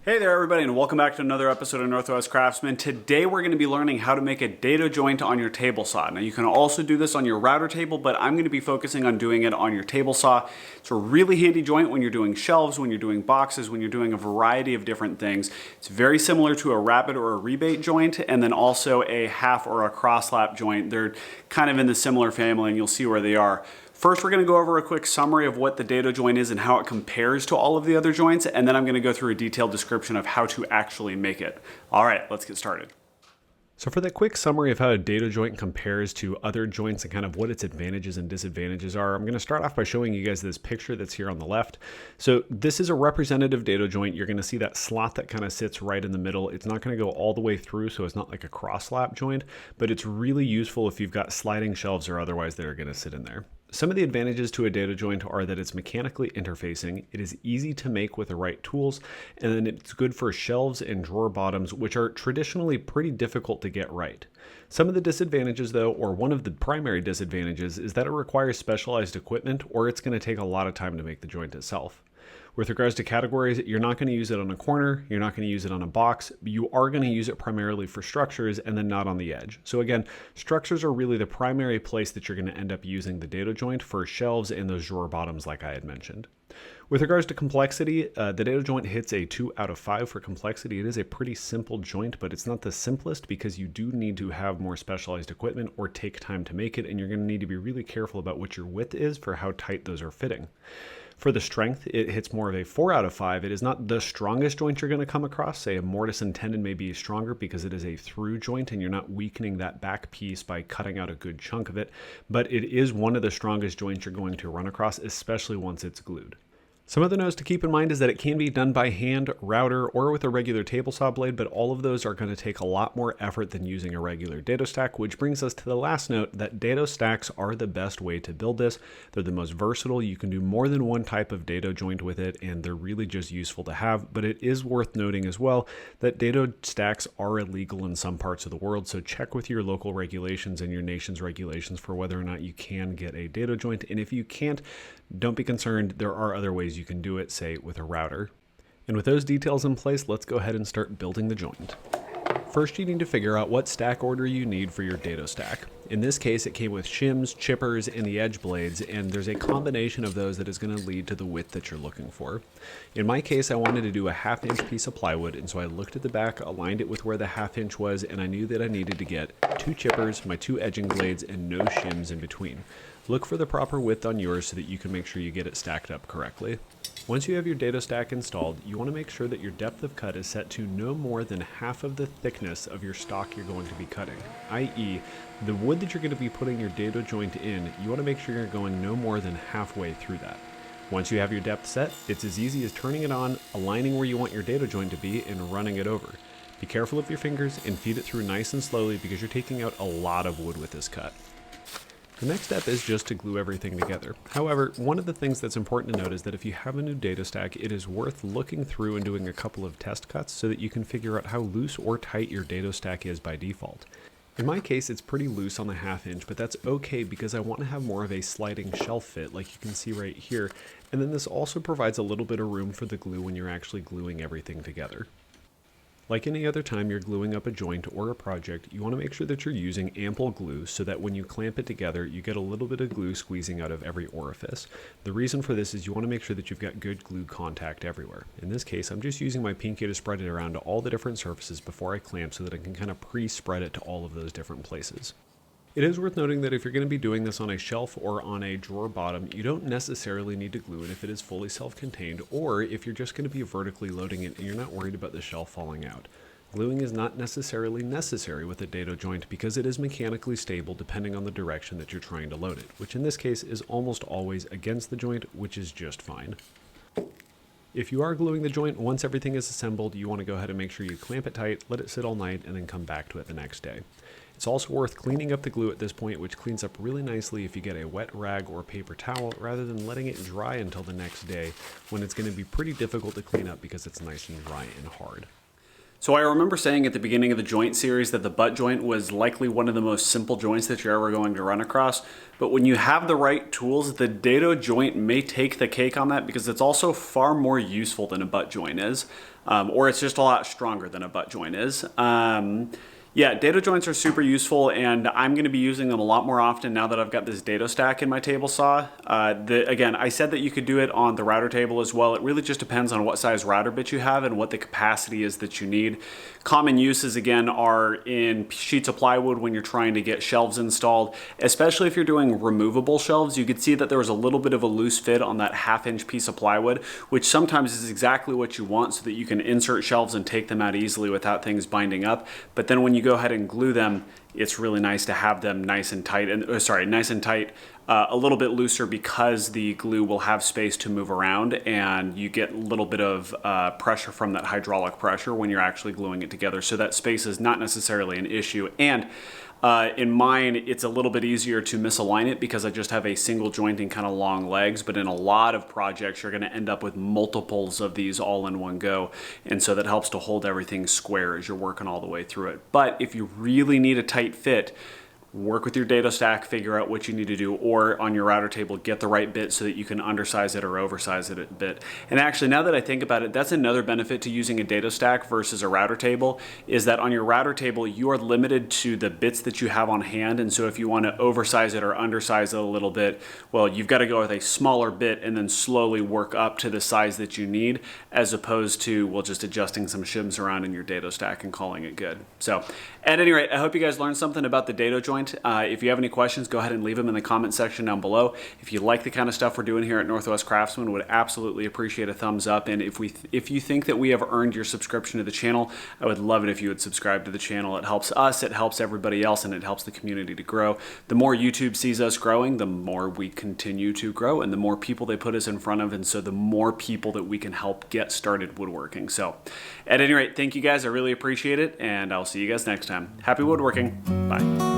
Hey there everybody, and welcome back to another episode of Northwest Craftsman. Today we're going to be learning how to make a dado joint on your table saw. Now you can also do this on your router table, but I'm going to be focusing on doing it on your table saw. It's a really handy joint when you're doing shelves, when you're doing boxes, when you're doing a variety of different things. It's very similar to a rabbet or a rebate joint, and then also a half or a cross lap joint. They're kind of in the similar family, and you'll see where they are. First, we're going to go over a quick summary of what the dado joint is and how it compares to all of the other joints, and then I'm going to go through a detailed description of how to actually make it. All right, let's get started. So for that quick summary of how a dado joint compares to other joints and kind of what its advantages and disadvantages are, I'm going to start off by showing you guys this picture that's here on the left. So this is a representative dado joint. You're going to see that slot that kind of sits right in the middle. It's not going to go all the way through, so it's not like a cross lap joint, but it's really useful if you've got sliding shelves or otherwise that are going to sit in there. Some of the advantages to a dado joint are that it's mechanically interfacing, it is easy to make with the right tools, and then it's good for shelves and drawer bottoms, which are traditionally pretty difficult to get right. Some of the disadvantages though, or one of the primary disadvantages, is that it requires specialized equipment or it's going to take a lot of time to make the joint itself. With regards to categories, you're not going to use it on a corner, you're not going to use it on a box, but you are going to use it primarily for structures and then not on the edge. So again, structures are really the primary place that you're going to end up using the dado joint for shelves and those drawer bottoms like I had mentioned. With regards to complexity, the dado joint hits a 2 out of 5 for complexity. It is a pretty simple joint, but it's not the simplest because you do need to have more specialized equipment or take time to make it, and you're going to need to be really careful about what your width is for how tight those are fitting. For the strength, it hits more of a 4 out of 5. It is not the strongest joint you're going to come across. Say a mortise and tenon may be stronger because it is a through joint and you're not weakening that back piece by cutting out a good chunk of it, but it is one of the strongest joints you're going to run across, especially once it's glued. Some other notes to keep in mind is that it can be done by hand, router, or with a regular table saw blade, but all of those are going to take a lot more effort than using a regular dado stack, which brings us to the last note that dado stacks are the best way to build this. They're the most versatile. You can do more than one type of dado joint with it, and they're really just useful to have, but it is worth noting as well that dado stacks are illegal in some parts of the world, so check with your local regulations and your nation's regulations for whether or not you can get a dado joint, and if you can't, don't be concerned, there are other ways you can do it, say with a router. And with those details in place, let's go ahead and start building the joint. First, you need to figure out what stack order you need for your dado stack. In this case, it came with shims, chippers, and the edge blades, and there's a combination of those that is going to lead to the width that you're looking for. In my case, I wanted to do a 1/2 inch piece of plywood, and so I looked at the back, aligned it with where the 1/2 inch was, and I knew that I needed to get 2 chippers, my 2 edging blades, and no shims in between. Look for the proper width on yours so that you can make sure you get it stacked up correctly. Once you have your dado stack installed, you want to make sure that your depth of cut is set to no more than half of the thickness of your stock you're going to be cutting, i.e. the wood that you're going to be putting your dado joint in, you want to make sure you're going no more than halfway through that. Once you have your depth set, it's as easy as turning it on, aligning where you want your dado joint to be, and running it over. Be careful of your fingers and feed it through nice and slowly because you're taking out a lot of wood with this cut. The next step is just to glue everything together. However, one of the things that's important to note is that if you have a new dado stack, it is worth looking through and doing a couple of test cuts so that you can figure out how loose or tight your dado stack is by default. In my case, it's pretty loose on the 1/2 inch, but that's okay because I want to have more of a sliding shelf fit like you can see right here, and then this also provides a little bit of room for the glue when you're actually gluing everything together. Like any other time you're gluing up a joint or a project, you want to make sure that you're using ample glue so that when you clamp it together, you get a little bit of glue squeezing out of every orifice. The reason for this is you want to make sure that you've got good glue contact everywhere. In this case, I'm just using my pinky to spread it around to all the different surfaces before I clamp so that I can kind of pre-spread it to all of those different places. It is worth noting that if you're going to be doing this on a shelf or on a drawer bottom, you don't necessarily need to glue it if it is fully self-contained, or if you're just going to be vertically loading it and you're not worried about the shelf falling out. Gluing is not necessarily necessary with a dado joint because it is mechanically stable depending on the direction that you're trying to load it, which in this case is almost always against the joint, which is just fine. If you are gluing the joint, once everything is assembled, you want to go ahead and make sure you clamp it tight, let it sit all night, and then come back to it the next day. It's also worth cleaning up the glue at this point, which cleans up really nicely if you get a wet rag or paper towel rather than letting it dry until the next day when it's going to be pretty difficult to clean up because it's nice and dry and hard. So I remember saying at the beginning of the joint series that the butt joint was likely one of the most simple joints that you're ever going to run across. But when you have the right tools, the dado joint may take the cake on that because it's also far more useful than a butt joint is. Or it's just a lot stronger than a butt joint is. Yeah, dado joints are super useful, and I'm going to be using them a lot more often now that I've got this dado stack in my table saw. Again, I said that you could do it on the router table as well. It really just depends on what size router bit you have and what the capacity is that you need. Common uses, again, are in sheets of plywood when you're trying to get shelves installed, especially if you're doing removable shelves. You could see that there was a little bit of a loose fit on that 1/2-inch piece of plywood, which sometimes is exactly what you want so that you can insert shelves and take them out easily without things binding up. But then when you go ahead and glue them, it's really nice to have them nice and tight, a little bit looser because the glue will have space to move around, and you get a little bit of pressure from that hydraulic pressure when you're actually gluing it together. So that space is not necessarily an issue. And in mine, it's a little bit easier to misalign it because I just have a single jointing kind of long legs, but in a lot of projects, you're gonna end up with multiples of these all in one go. And so that helps to hold everything square as you're working all the way through it. But if you really need a tight fit, work with your dado stack, figure out what you need to do, or on your router table, get the right bit so that you can undersize it or oversize it a bit. And actually, now that I think about it, that's another benefit to using a dado stack versus a router table, is that on your router table, you are limited to the bits that you have on hand. And so if you want to oversize it or undersize it a little bit, well, you've got to go with a smaller bit and then slowly work up to the size that you need, as opposed to, well, just adjusting some shims around in your dado stack and calling it good. So at any rate, I hope you guys learned something about the dado joint. If you have any questions, go ahead and leave them in the comment section down below. If you like the kind of stuff we're doing here at Northwest Craftsman, would absolutely appreciate a thumbs up. And if you think that we have earned your subscription to the channel, I would love it if you would subscribe to the channel. It helps us, it helps everybody else, and it helps the community to grow. The more YouTube sees us growing, the more we continue to grow, and the more people they put us in front of, and so the more people that we can help get started woodworking. So at any rate, thank you guys. I really appreciate it, and I'll see you guys next time. Happy woodworking. Bye.